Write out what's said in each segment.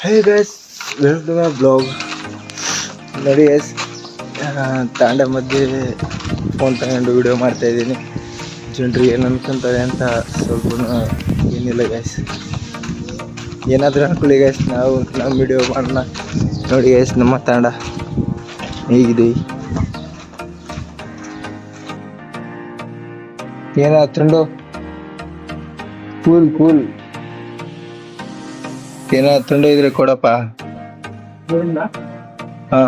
Hey guys, welcome to my blog. ನೋಡಿ guys, ತಾಂಡ ಮಧ್ಯೆ ಫೋನ್ ತಗೊಂಡು ವಿಡಿಯೋ ಮಾಡ್ತಾಯಿದ್ದೀನಿ. ಜನರು ಏನು ಅನ್ಕೊಂತಾರೆ ಅಂತ ಸ್ವಲ್ಪ ಏನಿಲ್ಲ ಗೈಸ್, ಏನಾದರೂ ಅನ್ಕೊಳ್ಳಿ ಗೈಸ್, ನಮ್ಮ ವಿಡಿಯೋ ಮಾಡೋಣ. ನೋಡಿ ಗೈಸ್, ನಮ್ಮ ತಾಂಡ ಹೇಗಿದೆ. ಏನಾದ್ರು ಕೂಲ್ ಏನಾದ್ರು ಇದ್ರೆ ಕೊಡಪ್ಪ. ಹಾ,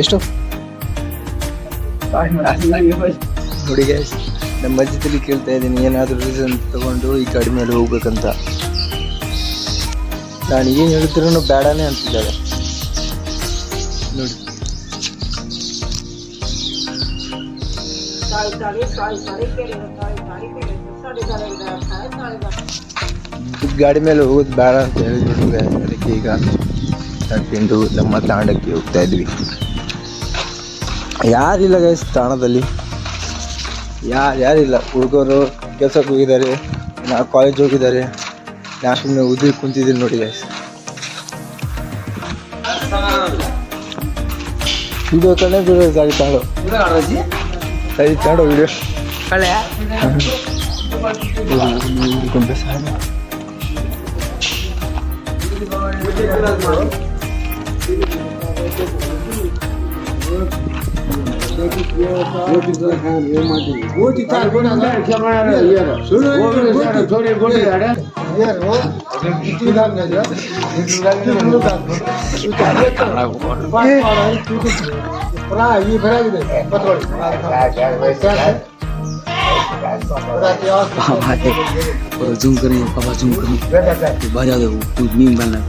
ಎಷ್ಟು ನೋಡಿ ಗೈಸ್, ನಮ್ಮ ಮಧ್ಯದಲ್ಲಿ ಕೇಳ್ತಾ ಇದ್ದೀನಿ ಏನಾದರೂ ರೀಸನ್ ತಗೊಂಡು ಈ ಗಾಡಿ ಮೇಲೆ ಹೋಗ್ಬೇಕಂತ. ನಾನು ಏನು ಹೇಳಿದ್ರು ಬೇಡನೇ ಅಂತಿದ್ದಾರೆ ನೋಡಿ. ಗಾಡಿ ಮೇಲೆ ಹೋಗೋದು ಬೇಡ ಅಂತ ಹೇಳಿದ್ರು. ಅದಕ್ಕೆ ಈಗ ತಗೊಂಡು ನಮ್ಮ ತಾಂಡಕ್ಕೆ ಹೋಗ್ತಾ ಇದ್ವಿ. ಯಾರಿಲ್ಲ ಗೈಸ್ ತಾಣದಲ್ಲಿ, ಯಾರಿಲ್ಲ. ಹುಡುಗರು ಕೆಲ್ಸಕ್ಕೆ ಹೋಗಿದ್ದಾರೆ, ನಾವು ಕಾಲೇಜ್ ಹೋಗಿದ್ದಾರೆ. ನಾ ಸುಮ್ಮನೆ ಉದ್ರಿ ಕುಂತಿದ್ದೀನಿ ನೋಡಿ ಗೈಸ್. ವಿಡಿಯೋ ಕಡೆ ಬಿಡೋ ಗಾಡಿ ತಾಂಡೋ ವಿಡಿಯೋ जूम करें पापा, जूम करें बजा दो नींद बनना।